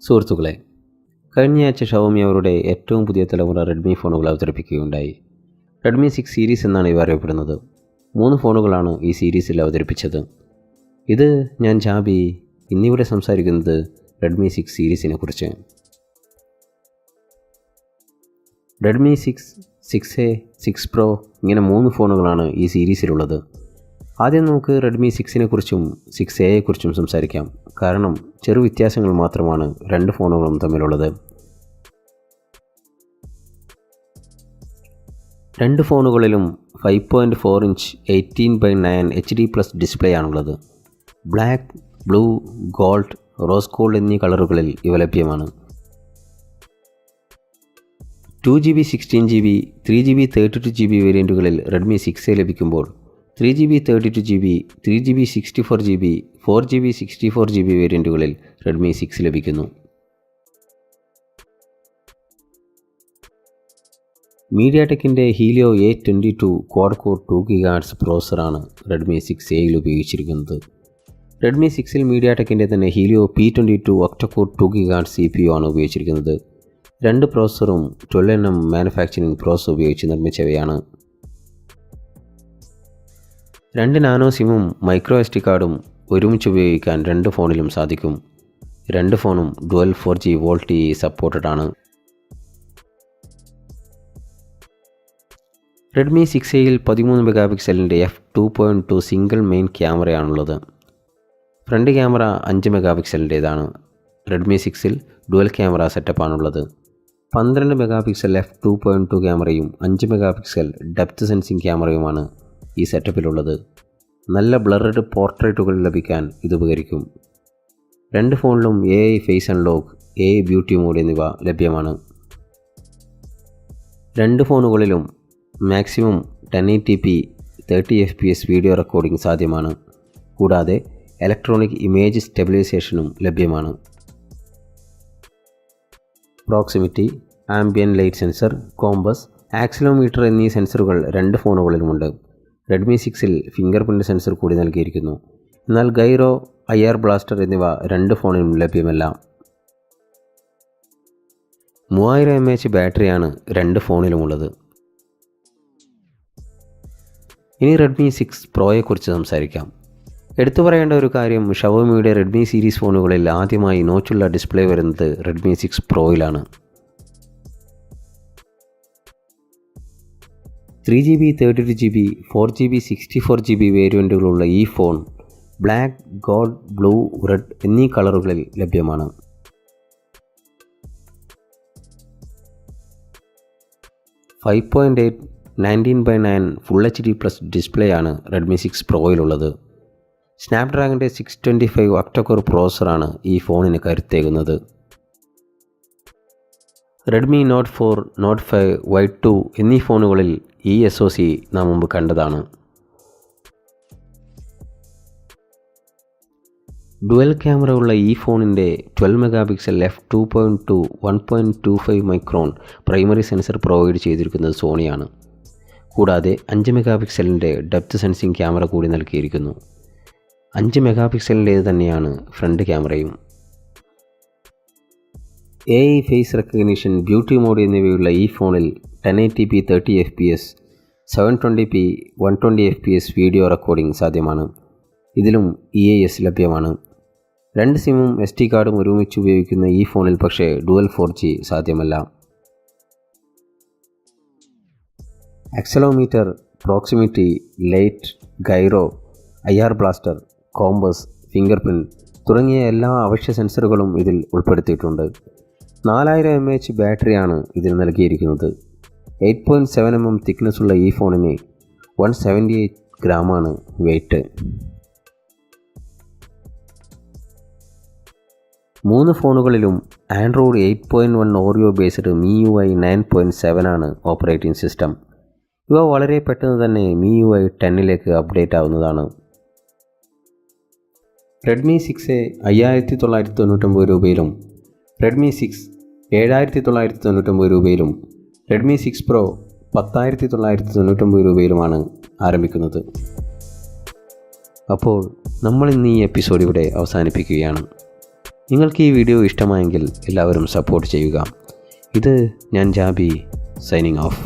സുഹൃത്തുക്കളെ, കഴിഞ്ഞയാഴ്ച ഷവോമി അവരുടെ ഏറ്റവും പുതിയ തലമുറ റെഡ്മി ഫോണുകൾ അവതരിപ്പിക്കുകയുണ്ടായി. റെഡ്മി 6 സീരീസ് എന്നാണ് ഇവ അറിയപ്പെടുന്നത്. 3 ഫോണുകളാണ് ഈ സീരീസിൽ അവതരിപ്പിച്ചത്. ഇത് ഞാൻ ജാബി. ഇന്നിവിടെ സംസാരിക്കുന്നത് റെഡ്മി 6 സീരീസിനെ കുറിച്ച്. റെഡ്മി 6, 6A, 6 Pro ഇങ്ങനെ 3 ഫോണുകളാണ് ഈ സീരീസിലുള്ളത്. ആദ്യം നമുക്ക് റെഡ്മി 6നെ കുറിച്ചും 6Aയെ കുറിച്ചും സംസാരിക്കാം. കാരണം ചെറു വ്യത്യാസങ്ങൾ മാത്രമാണ് രണ്ട് ഫോണുകളും തമ്മിലുള്ളത്. രണ്ട് ഫോണുകളിലും 5.4 ഇഞ്ച് 18:9 HD+ ഡിസ്പ്ലേ ആണുള്ളത്. Black, blue, gold, rose gold എന്നീ കളറുകളിൽ ഇവ ലഭ്യമാണ്. 2GB 16GB, 3GB 32GB വേരിയൻറ്റുകളിൽ Redmi 6A ലഭിക്കുമ്പോൾ 3GB 32GB, 3GB 64GB, 4GB 64GB വേരിയൻറ്റുകളിൽ Redmi 6 ലഭിക്കുന്നു. മീഡിയാടെക്കിൻ്റെ Helio A22 quad core 2 GHz പ്രോസറാണ് റെഡ്മി 6Aയിൽ ഉപയോഗിച്ചിരിക്കുന്നത്. റെഡ്മി 6ൽ മീഡിയാടെക്കിൻ്റെ തന്നെ ഹീലിയോ P22 ഒക്ടകോർ 2 GHz CPU ആണ് ഉപയോഗിച്ചിരിക്കുന്നത്. രണ്ട് പ്രോസറും 12nm മാനുഫാക്ചറിംഗ് പ്രോസസ് ഉപയോഗിച്ച് നിർമ്മിച്ചവയാണ്. 2 നാനോ സിമ്മും മൈക്രോ SD കാർഡും ഒരുമിച്ച് ഉപയോഗിക്കാൻ രണ്ട് ഫോണിലും സാധിക്കും. രണ്ട് ഫോണും ഡുവൽ 4G VoLTE സപ്പോർട്ടഡ് ആണ്. റെഡ്മി 6Aയിൽ 13 മെഗാപിക്സലിൻ്റെ f2.2 സിംഗിൾ മെയിൻ ക്യാമറയാണുള്ളത്. ഫ്രണ്ട് ക്യാമറ 5 മെഗാപിക്സലിൻ്റേതാണ്. റെഡ്മി 6ൽ ഡുവൽ ക്യാമറ സെറ്റപ്പാണുള്ളത്. 12 മെഗാപിക്സൽ f2.2 ക്യാമറയും 5 മെഗാപിക്സൽ ഡെപ്ത് സെൻസിങ് ക്യാമറയുമാണ് ഈ സെറ്റപ്പിലുള്ളത്. നല്ല ബ്ലർഡ് പോർട്രേറ്റുകൾ ലഭിക്കാൻ ഇത് ഉപകരിക്കും. രണ്ട് ഫോണിലും AI face unlock, AI beauty mode എന്നിവ ലഭ്യമാണ്. രണ്ട് ഫോണുകളിലും maximum 1080p 30fps video recording സാധ്യമാണ്. കൂടാതെ ഇലക്ട്രോണിക് ഇമേജ് സ്റ്റെബിലൈസേഷനും ലഭ്യമാണ്. Proximity, ambient light sensor, compass, accelerometer എന്നീ സെൻസറുകൾ രണ്ട് ഫോണുകളിലുമുണ്ട്. റെഡ്മി 6ൽ ഫിംഗർ പ്രിൻ്റ് സെൻസർ കൂടി നൽകിയിരിക്കുന്നു. എന്നാൽ ഗൈറോ, IR ബ്ലാസ്റ്റർ എന്നിവ രണ്ട് ഫോണിലും ലഭ്യമല്ല. 3000 mAh ബാറ്ററിയാണ് രണ്ട് ഫോണിലുമുള്ളത്. ഇനി റെഡ്മി 6 പ്രോയെക്കുറിച്ച് സംസാരിക്കാം. എടുത്തു പറയേണ്ട ഒരു കാര്യം, ഷവോമിയുടെ റെഡ്മി സീരീസ് ഫോണുകളിൽ ആദ്യമായി നോച്ചുള്ള ഡിസ്പ്ലേ വരുന്നത് Redmi 6 പ്രോയിലാണ്. 3GB 32GB, 4GB 64GB വേരിയൻറ്റുകളുള്ള ഈ phone black, gold, blue, red എന്നീ കളറുകളിൽ ലഭ്യമാണ്. .8 19:9 ഫുൾ HD+ ഡിസ്പ്ലേ ആണ് റെഡ്മി 6 പ്രോയിലുള്ളത്. സ്നാപ്ഡ്രാഗണിൻ്റെ 625 ഒക്ടകോർ പ്രോസറാണ് ഈ ഫോണിന് കരുത്തേകുന്നത്. റെഡ്മി നോട്ട് 4, നോട്ട് 5, Y2 എന്നീ ഫോണുകളിൽ ഈ SoC നാം മുമ്പ് കണ്ടതാണ്. ഡുവൽ ക്യാമറ ഉള്ള ഈ ഫോണിൻ്റെ 12 megapixel f2.2 1.25 micron primary sensor provide ചെയ്തിരിക്കുന്നത് സോണിയാണ്. കൂടാതെ 5 മെഗാപിക്സലിൻ്റെ ഡെപ്ത് സെൻസിങ് ക്യാമറ കൂടി നൽകിയിരിക്കുന്നു. 5 മെഗാപിക്സലിൻ്റേത് തന്നെയാണ് ഫ്രണ്ട് ക്യാമറയും. AI face recognition, beauty mode എന്നിവയുള്ള ഈ ഫോണിൽ 1080p 30fps, 720p 120fps video recording സാധ്യമാണ്. ഇതിലും EIS ലഭ്യമാണ്. രണ്ട് സിമ്മും SD കാർഡും ഒരുമിച്ച് ഉപയോഗിക്കുന്ന ഈ ഫോണിൽ പക്ഷേ ഡുവൽ 4G സാധ്യമല്ല. Accelerometer, proximity, light, gyro, IR blaster, compass, fingerprint തുടങ്ങിയ എല്ലാ അവശ്യ സെൻസറുകളും ഇതിൽ ഉൾപ്പെടുത്തിയിട്ടുണ്ട്. 4000 mAh ബാറ്ററിയാണ് ഇതിന് നൽകിയിരിക്കുന്നത്. 8.7mm തിക്നെസ്സുള്ള ഈ ഫോണിന് 178 ഗ്രാമാണ് വെയ്റ്റ്. 3 ഫോണുകളിലും ആൻഡ്രോയിഡ് 8.1 ഓറിയോ ബേസ്ഡ് MIUI 9.7 ആണ് ഓപ്പറേറ്റിംഗ് സിസ്റ്റം. ഇവ വളരെ പെട്ടെന്ന് തന്നെ MIUI 10ലേക്ക് അപ്ഡേറ്റ് ആവുന്നതാണ്. റെഡ്മി 6A 5999 രൂപയിലും, റെഡ്മി 6 7999 രൂപയിലും, റെഡ്മി 6 Pro 10999 രൂപയിലുമാണ് ആരംഭിക്കുന്നത്. അപ്പോൾ നമ്മൾ ഇന്ന് ഈ എപ്പിസോഡ് ഇവിടെ അവസാനിപ്പിക്കുകയാണ്. നിങ്ങൾക്ക് ഈ വീഡിയോ ഇഷ്ടമായെങ്കിൽ എല്ലാവരും സപ്പോർട്ട് ചെയ്യുക. ഇത് ഞാൻ ജാബി സൈനിങ് ഓഫ്.